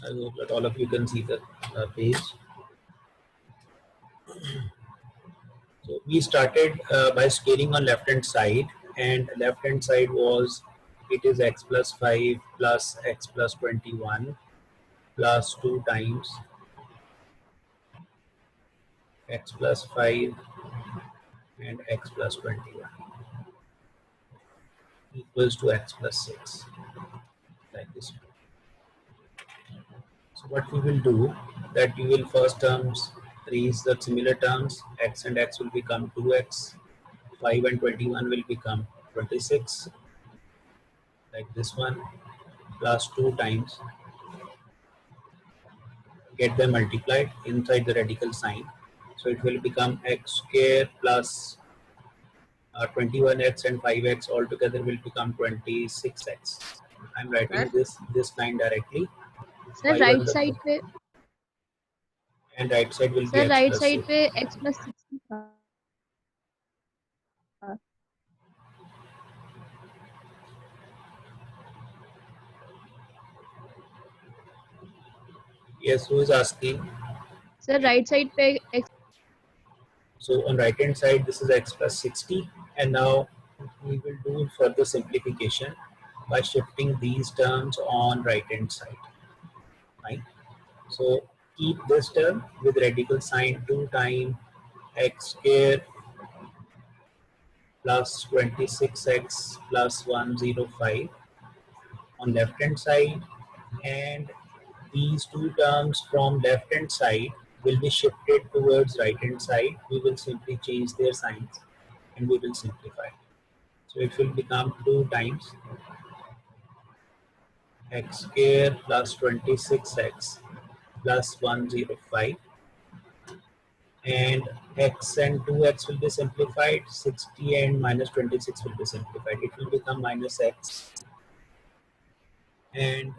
I hope that all of you can see the page. So we started by scaling on left hand side, and left hand side was, it is x plus 5 plus x plus 21 plus 2 times x plus 5 and x plus 21 equals to x plus 6, like this. So what we will do, that you will first terms raise the similar terms, x and x will become 2x, 5 and 21 will become 26, like this one, plus 2 times, get them multiplied inside the radical sign. So it will become x square plus 21x and 5x altogether will become 26x. I'm writing this line directly. Sir, 5 on right the side पे and right side will be sir, x right plus side 6. पे x plus 60 था. Yes, who is asking? Sir, right side पे x. So on right hand side this is x plus 60, and now we will do further simplification by shifting these terms on right hand side. Right? So keep this term with radical sign 2 times x square plus 26x plus 105 on left hand side, and these two terms from left hand side will be shifted towards right hand side. We will simply change their signs and we will simplify. So it will become 2 times x square plus 26x plus 105, and x and 2x will be simplified, 60 and minus 26 will be simplified. It will become minus x, and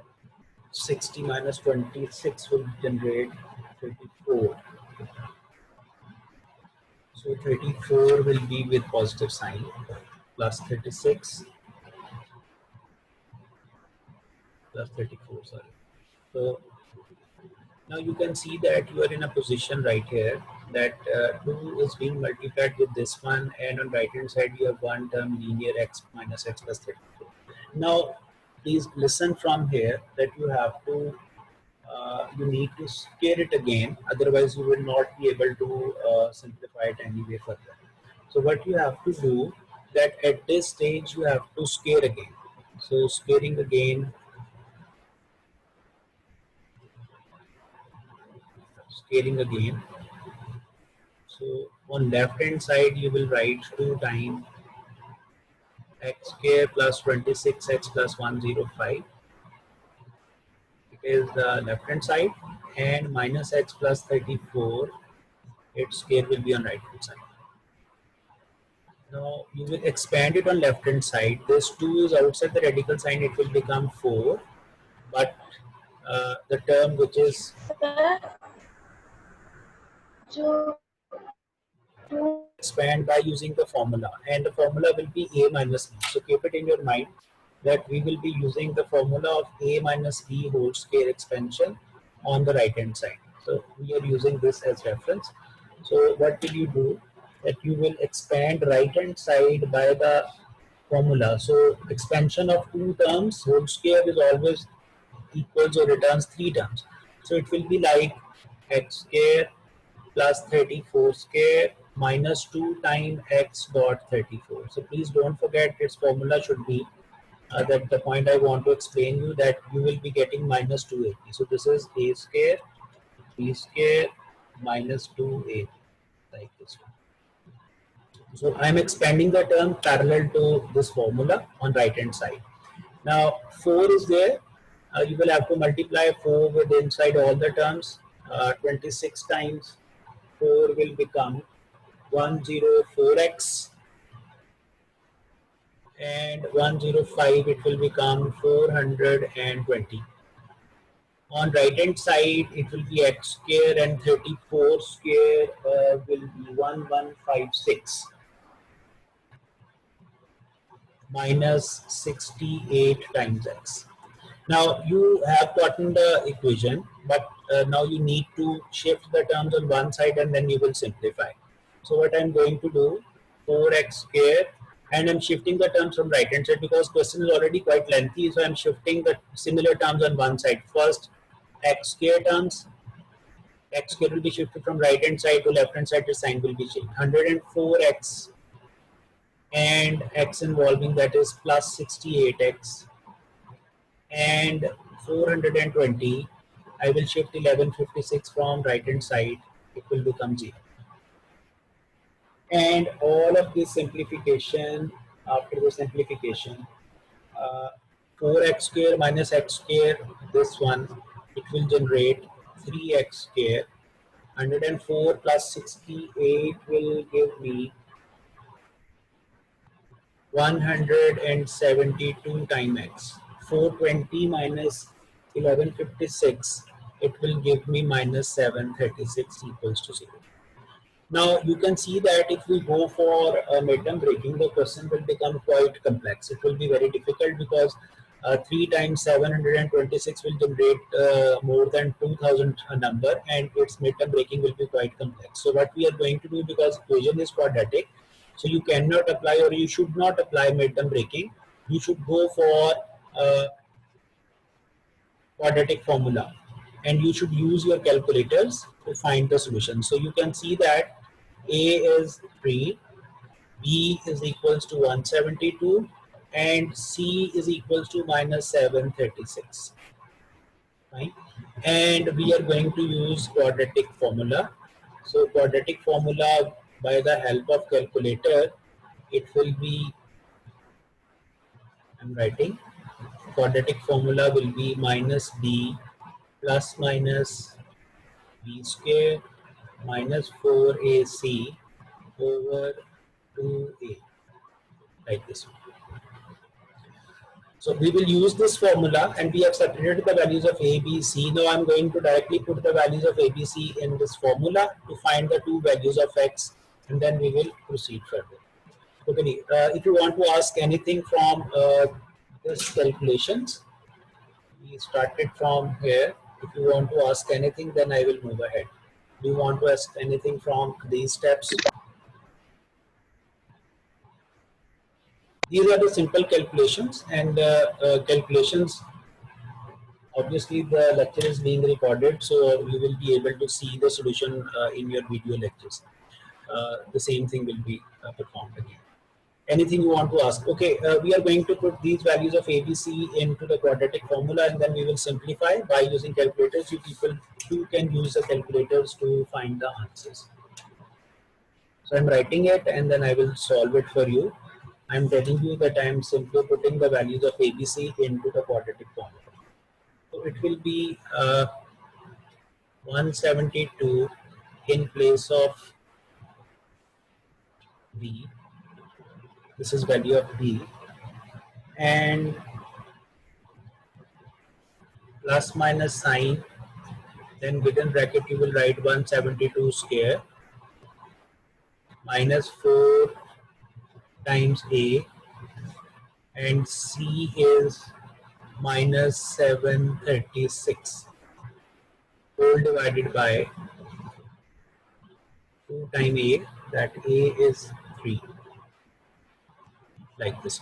60 minus 26 will generate 34. So 34 will be with positive sign, plus 36 plus 34, sorry. So now you can see that you are in a position right here that 2 is being multiplied with this one, and on right hand side you have one term linear x minus x plus 34. Now please listen from here that you have to you need to scale it again, otherwise you will not be able to simplify it any way further. So what you have to do, that at this stage you have to scale again. So scaling again, scaling again. So on left hand side you will write 2 times x square plus 26x plus 105. It is the left hand side, and minus x plus 34, its scale will be on right hand side. Now you will expand it on left hand side. This 2 is outside the radical sign, it will become 4, but the term which is expand by using the formula, and the formula will be a minus b. So keep it in your mind that we will be using the formula of a minus b whole square expansion on the right hand side. So we are using this as reference. So what will you do, that you will expand right hand side by the formula. So expansion of 2 terms whole square is always equals or returns 3 terms. So it will be like x square plus 34 square minus 2 times x dot 34. So please don't forget its formula should be that the point I want to explain you, that you will be getting minus 280. So this is a square b square minus 2a, like this one. So I am expanding the term parallel to this formula on right hand side. Now 4 is there. You will have to multiply 4 with inside all the terms. 26 times 4 will become 104x, and 105 it will become 420. On right hand side it will be x square, and 34 square will be 1156 minus 68 times x. Now you have gotten the equation, but now you need to shift the terms on one side and then you will simplify. So what I'm going to do, 4x square, and I'm shifting the terms from right hand side because question is already quite lengthy, so I'm shifting the similar terms on one side. First, x square terms, x square will be shifted from right hand side to left hand side, the sign will be changed. 104x and x involving, that is plus 68x, and 420, I will shift 1156 from right hand side, it will become 0. And all of this simplification, after the simplification, 4x square minus x square, this one, it will generate 3x square. 104 plus 68 will give me 172 times x. 420 minus 1156, it will give me minus 736 equals to 0. Now you can see that if we go for midterm breaking, the question will become quite complex. It will be very difficult because 3 times 726 will generate more than 2000 number, and its midterm breaking will be quite complex. So what we are going to do, because equation is quadratic, so you cannot apply, or you should not apply midterm breaking. You should go for quadratic formula, and you should use your calculators to find the solution. So you can see that A is 3, B is equals to 172, and C is equals to minus 736. Right? And we are going to use quadratic formula. So quadratic formula, by the help of calculator, it will be, I'm writing, quadratic formula will be minus B plus minus B square minus 4AC over 2A, like this one. So we will use this formula, and we have separated the values of A, B, C. Now I'm going to directly put the values of A, B, C in this formula to find the two values of X, and then we will proceed further. Okay, if you want to ask anything from this calculations, we started from here. If you want to ask anything, then I will move ahead. Do you want to ask anything from these steps? These are the simple calculations, and calculations, obviously the lecture is being recorded, so you will be able to see the solution in your video lectures. The same thing will be performed again. Anything you want to ask? Okay, we are going to put these values of ABC into the quadratic formula, and then we will simplify by using calculators. You people too can use the calculators to find the answers. So I'm writing it, and then I will solve it for you. I'm telling you that I'm simply putting the values of ABC into the quadratic formula. So it will be 172 in place of B. This is value of B, and plus minus sign, then within bracket you will write 172 square minus 4 times A, and C is minus 736 whole divided by 2 times A, that A is 3, like this.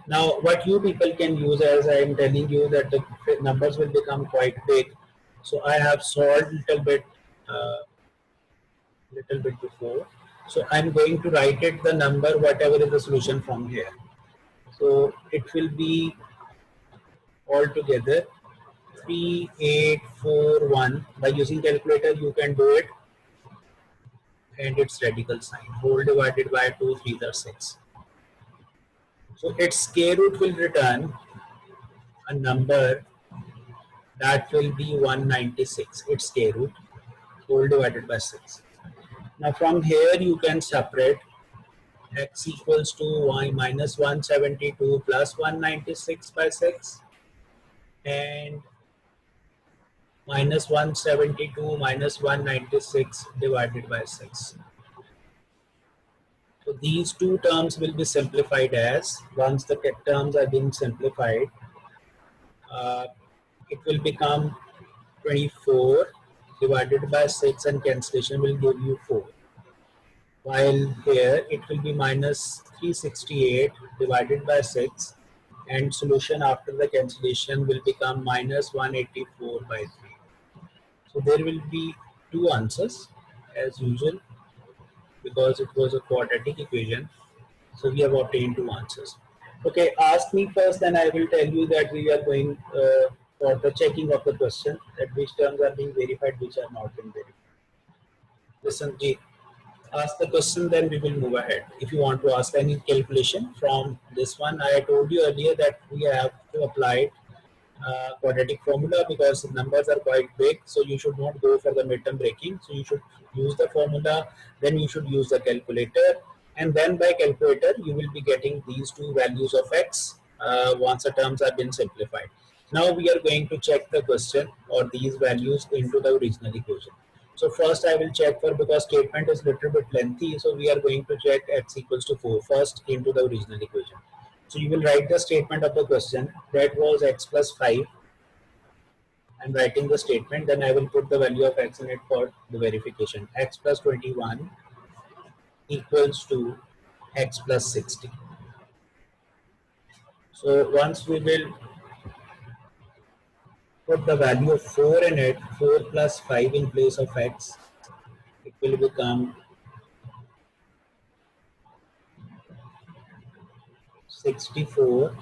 Now what you people can use, as I am telling you that the numbers will become quite big, so I have solved little bit before, so I'm going to write it the number whatever is the solution from here. So it will be altogether 3841. By using calculator you can do it, and its radical sign, whole divided by 2 3 are 6. So its square root will return a number that will be 196, its square root, whole divided by 6. Now from here you can separate x equals to y minus 172 plus 196 by 6, and minus 172 minus 196 divided by 6. So these two terms will be simplified as, once the terms are being simplified, it will become 24 divided by 6 and cancellation will give you 4. While here it will be minus 368 divided by 6 and solution after the cancellation will become minus 184 by 3. So there will be two answers as usual because it was a quadratic equation. So we have obtained two answers. Okay, ask me first, then I will tell you that we are going for the checking of the question, that which terms are being verified, which are not being verified. Listen, Ji, ask the question, then we will move ahead. If you want to ask any calculation from this one, I told you earlier that we have to apply quadratic formula because the numbers are quite big, so you should not go for the midterm breaking. So you should use the formula, then you should use the calculator, and then by calculator you will be getting these two values of x once the terms have been simplified. Now we are going to check the question or these values into the original equation. So first I will check for, because statement is little bit lengthy, so we are going to check x equals to 4 first into the original equation. So you will write the statement of the question, that was x plus 5. I'm writing the statement, then I will put the value of x in it for the verification. X plus 21 equals to x plus 60. So once we will put the value of 4 in it, 4 plus 5 in place of x, it will become 64,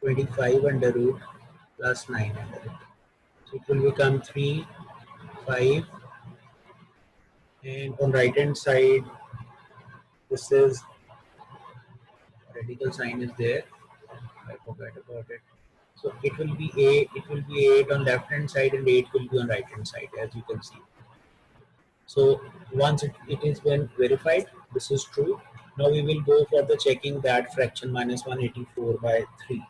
25 under root plus 9 under root. So it will become 3, 5, and on right hand side, this is radical sign is there. I forgot about it. So it will be 8 on left hand side and 8 will be on right hand side, as you can see. So once it is been verified, this is true. Now we will go for the checking that fraction minus 184 by 3.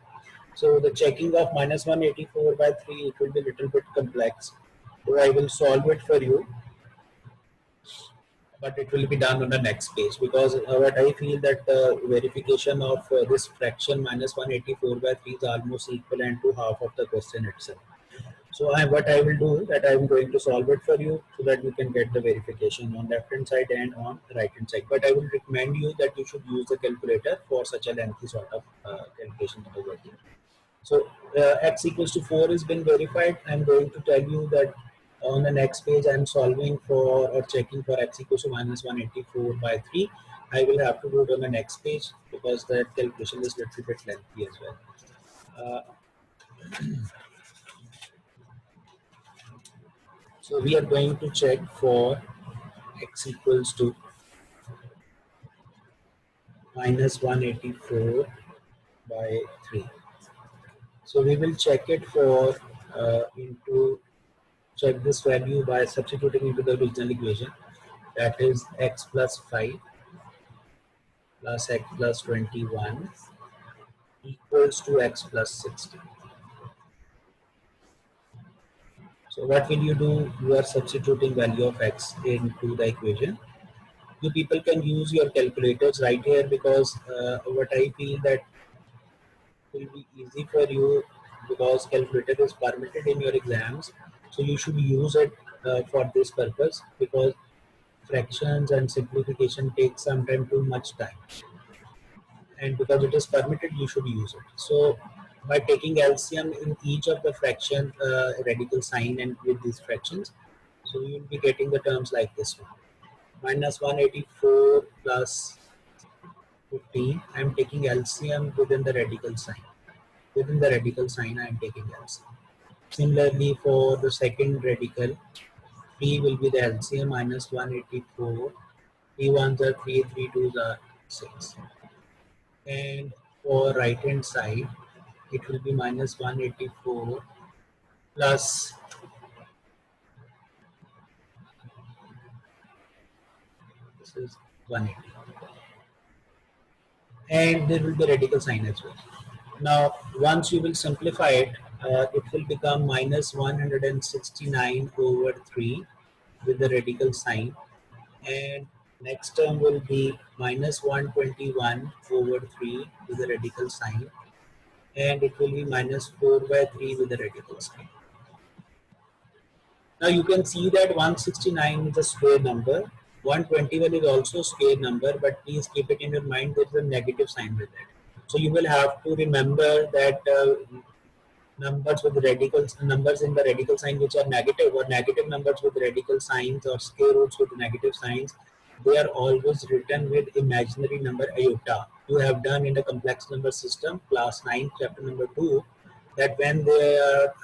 So the checking of minus 184 by 3, it will be a little bit complex. So I will solve it for you, but it will be done on the next page, because what I feel that the verification of this fraction minus 184 by 3 is almost equivalent to half of the question itself. So what I will do, that I am going to solve it for you so that you can get the verification on left hand side and on right hand side. But I will recommend you that you should use the calculator for such a lengthy sort of calculation that is working. So x equals to 4 has been verified. I am going to tell you that on the next page I am solving for or checking for x equals to minus 184 by 3. I will have to do it on the next page because that calculation is a little bit lengthy as well. So we are going to check for x equals to minus 184 by 3. So we will check it for check this value by substituting into the original equation, that is x plus 5 plus x plus 21 equals to x plus 60. So what will you do? You are substituting value of x into the equation. You people can use your calculators right here, because what I feel that will be easy for you, because calculator is permitted in your exams, so you should use it for this purpose, because fractions and simplification take sometimes too much time, and because it is permitted you should use it. So by taking LCM in each of the fraction radical sign and with these fractions, so you will be getting the terms like this one, minus 184 plus 15. I am taking LCM within the radical sign. Within the radical sign I am taking LCM. Similarly for the second radical, 3 will be the LCM, minus 184. 3 ones are 3, 3 twos are 6. And for right hand side, it will be minus 184 plus this is 180. And there will be radical sign as well. Now, once you will simplify it, it will become minus 169 over 3 with the radical sign. And next term will be minus 121 over 3 with the radical sign. and it will be minus 4 by 3 with the radical sign. Now you can see that 169 is a square number, 121 is also a square number, but please keep it in your mind there is a negative sign with it. So you will have to remember that numbers with radicals, numbers in the radical sign which are negative, or negative numbers with radical signs, or square roots with negative signs, they are always written with imaginary number iota. You have done in the complex number system, class 9, chapter number 2, that when there are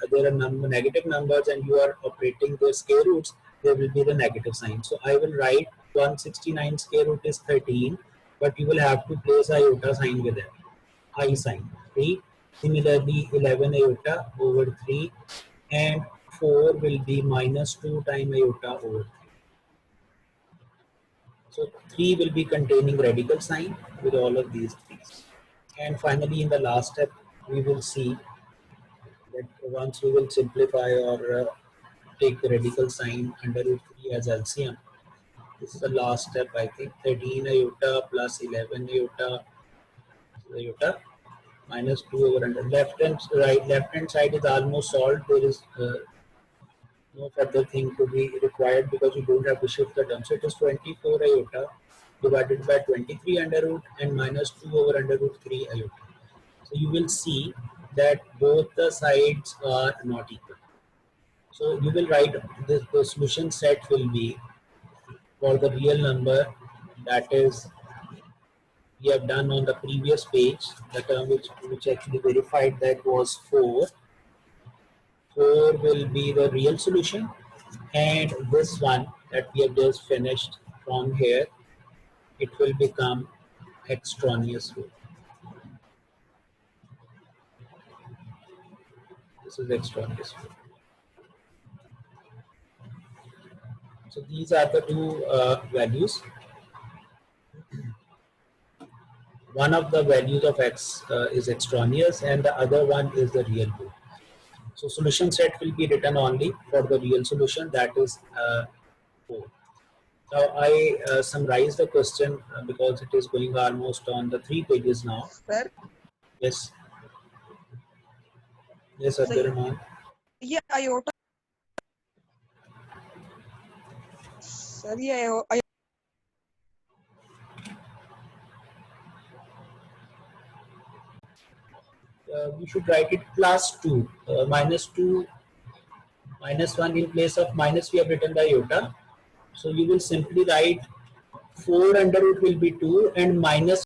negative numbers and you are operating their square roots, there will be the negative sign. So I will write 169 square root is 13, but you will have to place iota sign with it, I sign, 3. Similarly, 11 iota over 3, and 4 will be minus 2 times iota over 3. So 3 will be containing radical sign with all of these things. And finally, in the last step, we will see that once we will simplify or take the radical sign under root 3 as LCM. This is the last step, I think. 13 iota plus 11 iota minus 2 over under. Left hand side is almost solved. There is no further thing to be required because you don't have to shift the term. So it is 24 iota divided by 23 under root and minus 2 over under root 3 iota. So you will see that both the sides are not equal. So you will write this, the solution set will be for the real number, that is we have done on the previous page, the term which actually verified that was 4. 4 will be the real solution, and this one that we have just finished from here, it will become extraneous root. This is extraneous root. So these are the two values. One of the values of x is extraneous and the other one is the real root. So solution set will be written only for the real solution, that is 4. Now I summarize the question because it is going almost on the 3 pages now. Sir, Yes. Yes, Abdurrahman. ये iota sir ये We should write it plus 2, minus 2, minus 1 in place of minus we have written the iota. So you will simply write 4 under root will be 2 and minus